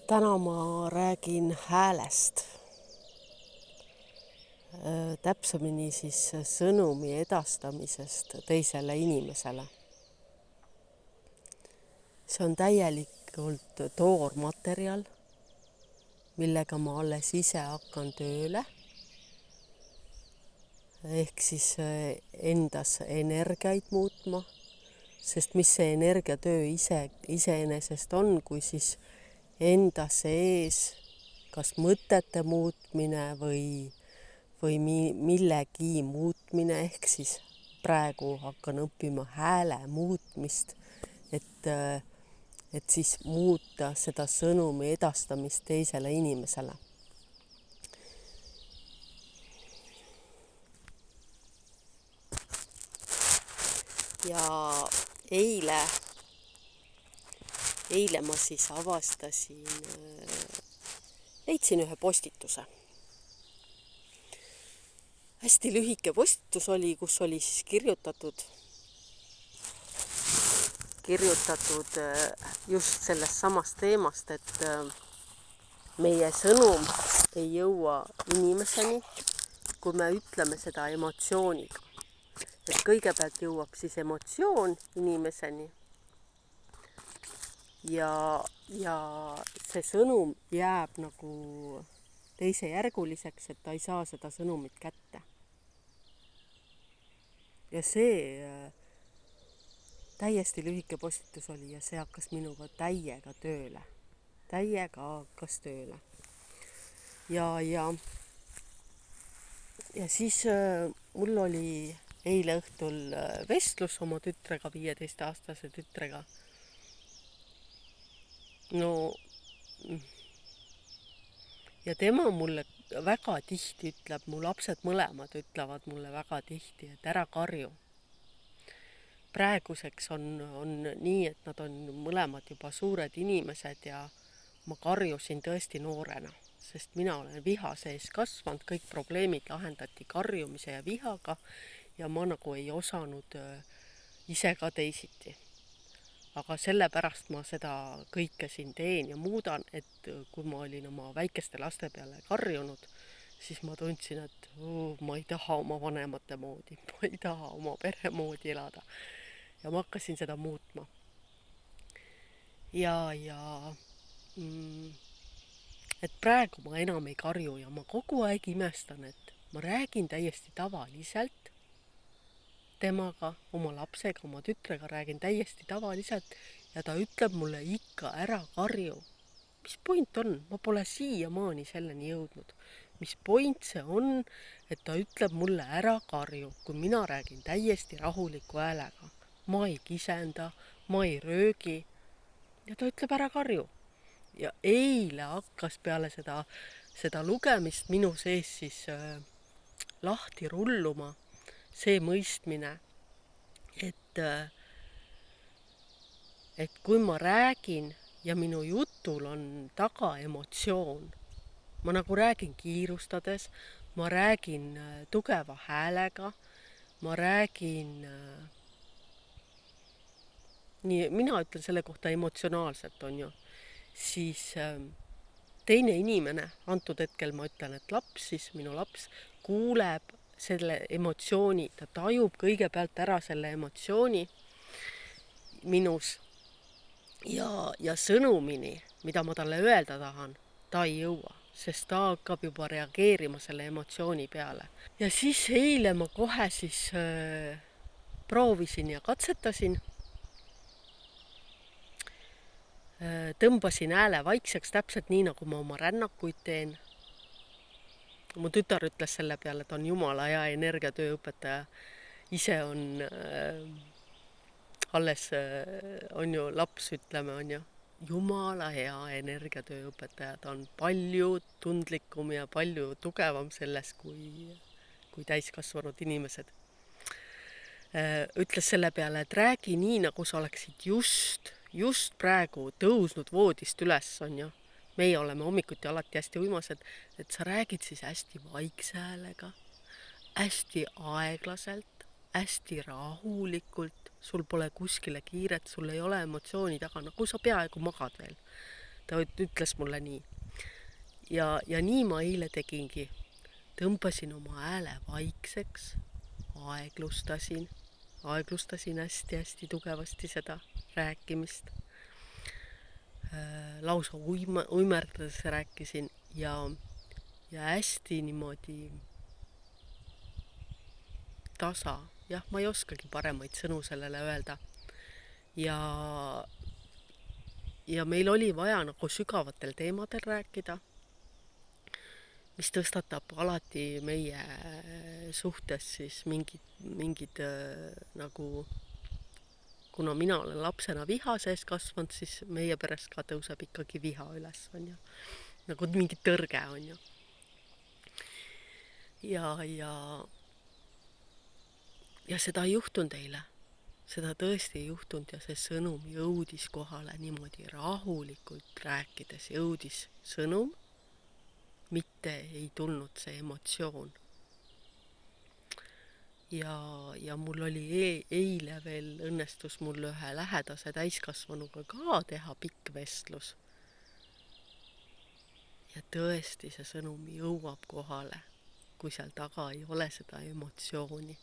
Täna ma räägin häälest. Täpsemini siis sõnumi edastamisest teisele inimesele. See on täielikult toormaterjal, millega ma alles ise hakkan tööle. Ehk siis endas energiaid muutma, sest mis see energiatöö iseenesest on, kui siis enda sees kas mõtete muutmine või millegi muutmine, ehk siis praegu hakkan õppima hääle muutmist, et siis muuta seda sõnumi edastamist teisele inimesele. Ja eile ma siis leidsin ühe postituse. Hästi lühike postitus oli, kus oli siis kirjutatud just sellest samast teemast, et meie sõnum ei jõua inimeseni, kui me ütleme seda emotsiooniga. Et kõigepealt jõuab siis emotsioon inimeseni ja see sõnum jääb nagu teisejärguliseks, et ta ei saa seda sõnumit kätte. Ja see täiesti lühike postitus oli ja see hakkas minuga täiega tööle. Täiega hakkas tööle. Ja siis mul oli eile õhtul vestlus oma tütrega, 15-aastase tütrega. No, ja tema mulle väga tihti ütleb, mu lapsed mõlemad ütlevad mulle väga tihti, et ära karju. Praeguseks on nii, et nad on mõlemad juba suured inimesed ja ma karjusin tõesti noorena, sest mina olen viha sees kasvanud, kõik probleemid lahendati karjumise ja vihaga ja ma nagu ei osanud ise ka teisiti. Aga sellepärast ma seda kõike siin teen ja muudan, et kui ma olin oma väikeste laste peale karjunud, siis ma tundsin, et ma ei taha oma vanemate moodi, ma ei taha oma pere moodi elada. Ja ma hakkasin seda muutma. Et praegu ma enam ei karju ja ma kogu aeg imestan, et ma räägin täiesti tavaliselt temaga, oma lapsega, oma tütrega räägin täiesti tavaliselt ja ta ütleb mulle ikka ära karju. Mis point on? Ma pole siiamaani selleni jõudnud. Mis point see on, et ta ütleb mulle ära karju, kui mina räägin täiesti rahuliku häälega. Ma ei kisenda, ma ei röögi ja ta ütleb ära karju. Ja eile hakkas peale seda lugemist minu sees siis lahti rulluma see mõistmine, et kui ma räägin ja minu jutul on taga emotsioon, ma nagu räägin kiirustades, ma räägin tugeva häälega, ma räägin, mina ütlen selle kohta emotsionaalselt, on ju, siis teine inimene, antud hetkel ma ütlen, et laps, siis minu laps kuuleb selle emotsiooni, ta tajub kõigepealt ära selle emotsiooni minus ja sõnumini, mida ma talle öelda tahan, ta ei jõua, sest ta hakkab juba reageerima selle emotsiooni peale. Ja siis eile ma kohe siis proovisin ja katsetasin, tõmbasin hääle vaikseks täpselt nii, nagu ma oma rännakuid teen. Mu tütar ütles selle peale, et on jumala hea energiatööõpetaja. Ise on alles, on ju laps, ütleme, on ju, jumala hea energiatööõpetaja. Ta on palju tundlikum ja palju tugevam selles kui täiskasvanud inimesed. Ütles selle peale, et räägi nii, nagu sa oleksid just praegu tõusnud voodist üles, on ju. Meie oleme hommikuti alati hästi uimased, et sa räägid siis hästi vaikse häälega, hästi aeglaselt, hästi rahulikult, sul pole kuskile kiiret, sul ei ole emotsiooni taga, nagu sa peaaegu magad veel. ta ütles mulle nii. Ja nii ma eile tegingi. Tõmbasin oma hääle vaikseks, aeglustasin hästi tugevasti seda rääkimist. Lausa uimerdades rääkisin ja hästi niimoodi tasa. Jah, ma ei oskagi paremaid sõnu sellele öelda. Ja meil oli vaja nagu sügavatel teemadel rääkida, mis tõstatab alati meie suhtes siis mingid nagu, kuna mina olen lapsena viha sees kasvanud, siis meie perest ka tõuseb ikkagi viha üles, on ju. Nagu mingi tõrge, on ju. Ja seda ei juhtunud eile. Seda tõesti ei juhtunud ja see sõnum jõudis kohale niimoodi rahulikult rääkides. Jõudis sõnum, mitte ei tulnud see emotsioon. Ja mul oli eile veel õnnestus mul ühe lähedase täiskasvanuga ka teha pikk vestlus. Ja tõesti see sõnum jõuab kohale, kui seal taga ei ole seda emotsiooni.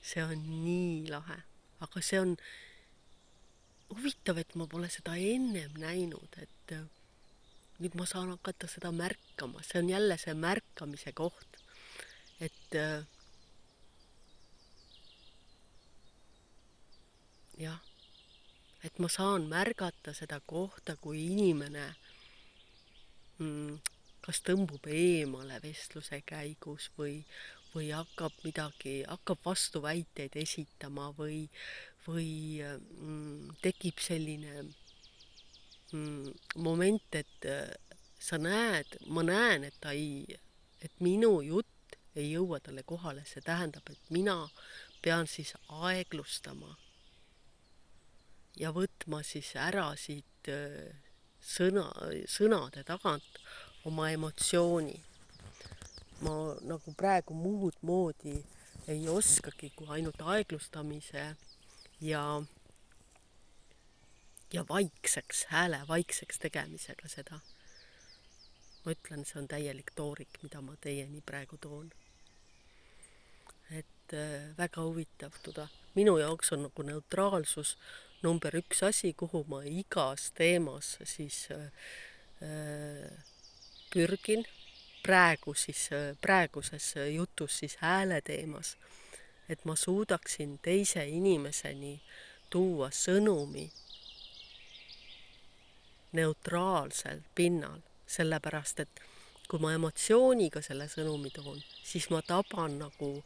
See on nii lahe, aga see on huvitav, et ma pole seda ennem näinud, et nüüd ma saan hakata seda märkama. See on jälle see märkamise koht, et jah, et ma saan märgata seda kohta, kui inimene kas tõmbub eemale vestluse käigus või hakkab vastuväiteid esitama või tekib selline moment, et ma näen, et minu jutt ei jõua talle kohale. See tähendab, et mina pean siis aeglustama ja võtma siis ära siit sõnade tagant oma emotsiooni. Ma nagu praegu muud moodi ei oskagi kui ainult aeglustamise ja vaikseks, hääle vaikseks tegemisega seda. Ma ütlen, see on täielik toorik, mida ma teieni praegu toon. Et väga huvitav tuda. Minu jaoks on nagu neutraalsus number 1 asi, kuhu ma igas teemas siis pürgin. Praeguses jutus siis hääle teemas, et ma suudaksin teise inimeseni tuua sõnumi neutraalsel pinnal, sellepärast et kui ma emotsiooniga selle sõnumi toon, siis ma taban nagu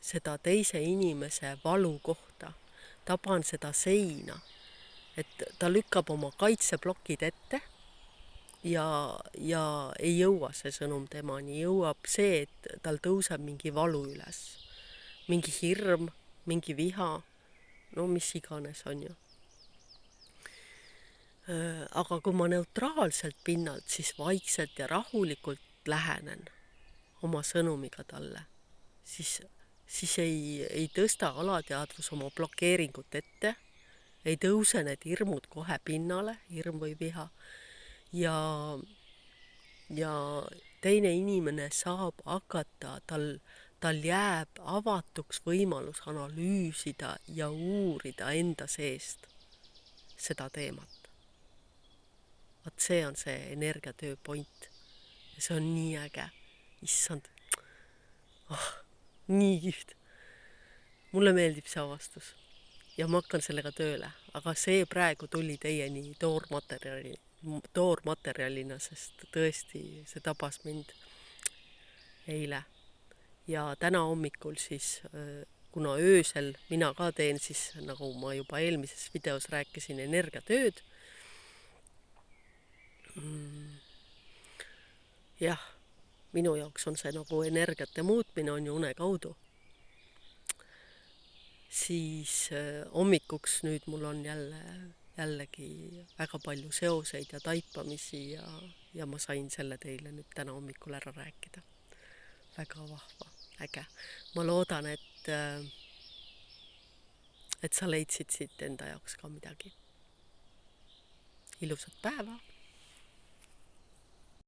seda teise inimese valu kohta, taban seda seina, et ta lükkab oma kaitseblokid ette ja ei jõua see sõnum temani, jõuab see, et tal tõuseb mingi valu üles, mingi hirm, mingi viha, no mis iganes on ju. Aga kui ma neutraalselt pinnalt, siis vaikselt ja rahulikult lähenen oma sõnumiga talle, siis ei tõsta alateadvus oma blokeeringut ette, ei tõuse need hirmud kohe pinnale, hirm või viha. Ja teine inimene saab hakata, tal jääb avatuks võimalus analüüsida ja uurida enda seest seda teemat. Vaat see on see energiatöö point. Ja see on nii äge. Issand. Nii kihvt. Mulle meeldib see avastus. Ja ma hakkan sellega tööle. Aga see praegu tuli teieni toormaterjalina, sest tõesti see tabas mind eile. Ja täna hommikul siis, kuna öösel mina ka teen siis, nagu ma juba eelmises videos rääkisin, energiatööd. Jah, minu jaoks on see nagu energiate muutmine on ju une kaudu. Siis hommikuks nüüd mul on jällegi väga palju seoseid ja taipamisi ja ma sain selle teile nüüd täna hommikul ära rääkida. Väga vahva, äge. Ma loodan, et sa leidsid siit enda jaoks ka midagi. ilusat päeva!